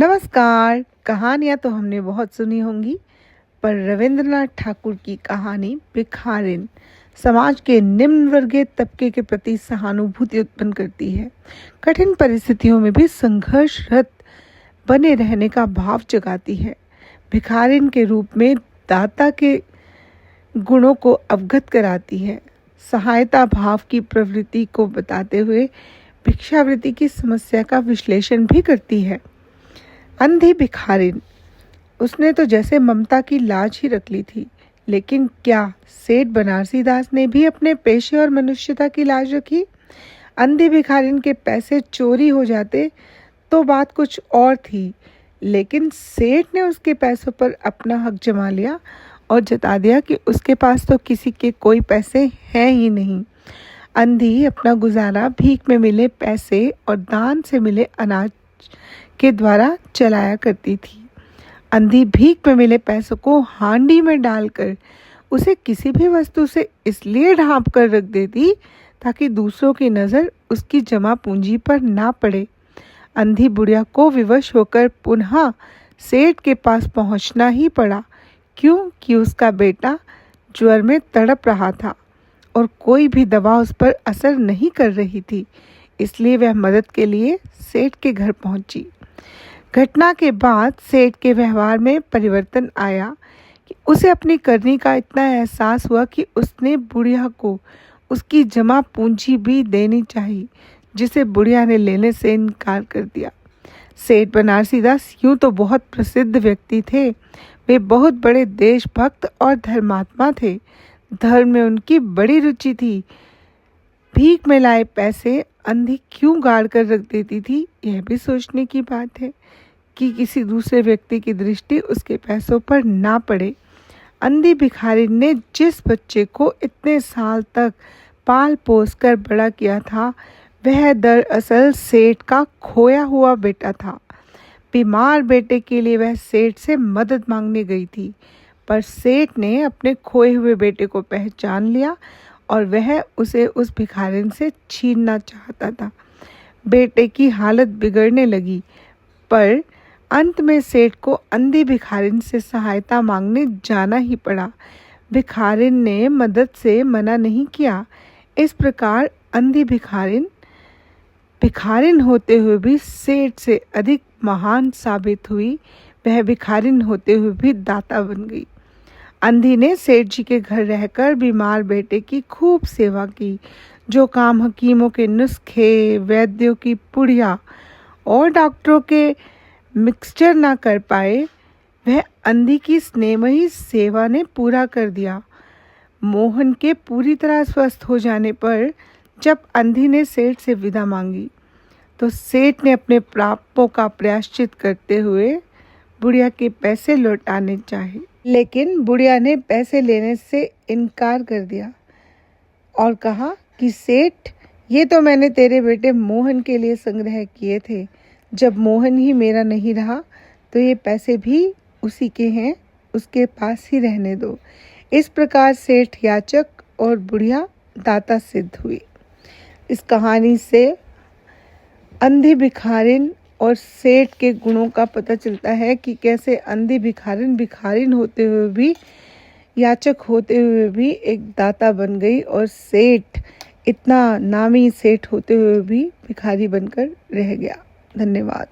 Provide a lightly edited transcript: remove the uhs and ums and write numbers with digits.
नमस्कार। कहानियाँ तो हमने बहुत सुनी होंगी, पर रविंद्रनाथ ठाकुर की कहानी भिखारिन समाज के निम्न वर्गीय तबके के प्रति सहानुभूति उत्पन्न करती है। कठिन परिस्थितियों में भी संघर्षरत बने रहने का भाव जगाती है। भिखारिन के रूप में दाता के गुणों को अवगत कराती है। सहायता भाव की प्रवृत्ति को बताते हुए भिक्षावृत्ति की समस्या का विश्लेषण भी करती है। अंधी भिखारिन, उसने तो जैसे ममता की लाज ही रख ली थी, लेकिन क्या सेठ बनारसी दास ने भी अपने पेशे और मनुष्यता की लाज रखी? अंधी भिखारिन के पैसे चोरी हो जाते तो बात कुछ और थी, लेकिन सेठ ने उसके पैसों पर अपना हक जमा लिया और जता दिया कि उसके पास तो किसी के कोई पैसे हैं ही नहीं। अंधी अपना गुजारा भीख में मिले पैसे और दान से मिले अनाज के द्वारा चलाया करती थी। अंधी भीख में मिले पैसों को हांडी में डालकर उसे किसी भी वस्तु से इसलिए ढांप कर रख देती ताकि दूसरों की नज़र उसकी जमा पूंजी पर ना पड़े। अंधी बुढ़िया को विवश होकर पुनः सेठ के पास पहुंचना ही पड़ा, क्योंकि उसका बेटा ज्वर में तड़प रहा था और कोई भी दवा उस पर असर नहीं कर रही थी। इसलिए वह मदद के लिए सेठ के घर पहुंची। घटना के बाद सेठ के व्यवहार में परिवर्तन आया कि उसे अपनी करनी का इतना एहसास हुआ कि उसने बुढ़िया को उसकी जमा पूंजी भी देनी चाहिए, जिसे बुढ़िया ने लेने से इनकार कर दिया। सेठ बनारसी दास यूं तो बहुत प्रसिद्ध व्यक्ति थे। वे बहुत बड़े देशभक्त और धर्मात्मा थे। धर्म में उनकी बड़ी रुचि थी। भीख में लाए पैसे अंधी क्यों गाड़ कर रख देती थी, यह भी सोचने की बात है कि किसी दूसरे व्यक्ति की दृष्टि उसके पैसों पर ना पड़े। अंधी भिखारिन ने जिस बच्चे को इतने साल तक पाल पोस कर बड़ा किया था, वह दरअसल सेठ का खोया हुआ बेटा था। बीमार बेटे के लिए वह सेठ से मदद मांगने गई थी, पर सेठ ने अपने खोए हुए बेटे को पहचान लिया और वह उसे उस भिखारिन से छीनना चाहता था। बेटे की हालत बिगड़ने लगी, पर अंत में सेठ को अंधी भिखारिन से सहायता मांगने जाना ही पड़ा। भिखारिन ने मदद से मना नहीं किया। इस प्रकार अंधी भिखारिन होते हुए भी सेठ से अधिक महान साबित हुई। वह भिखारिन होते हुए भी दाता बन गई। अंधी ने सेठ जी के घर रहकर बीमार बेटे की खूब सेवा की। जो काम हकीमों के नुस्खे, वैद्यों की पुड़िया और डॉक्टरों के मिक्सचर ना कर पाए, वह अंधी की स्नेहमयी सेवा ने पूरा कर दिया। मोहन के पूरी तरह स्वस्थ हो जाने पर जब अंधी ने सेठ से विदा मांगी, तो सेठ ने अपने पापों का प्रायश्चित करते हुए बुढ़िया के पैसे लौटाने चाहे, लेकिन बुढ़िया ने पैसे लेने से इनकार कर दिया और कहा कि सेठ, ये तो मैंने तेरे बेटे मोहन के लिए संग्रह किए थे। जब मोहन ही मेरा नहीं रहा तो ये पैसे भी उसी के हैं, उसके पास ही रहने दो। इस प्रकार सेठ याचक और बुढ़िया दाता सिद्ध हुई। इस कहानी से अंधी भिखारिन और सेठ के गुणों का पता चलता है कि कैसे अंधी भिखारिन होते हुए भी, याचक होते हुए भी एक दाता बन गई और सेठ, इतना नामी सेठ होते हुए भी भिखारी बनकर रह गया। धन्यवाद।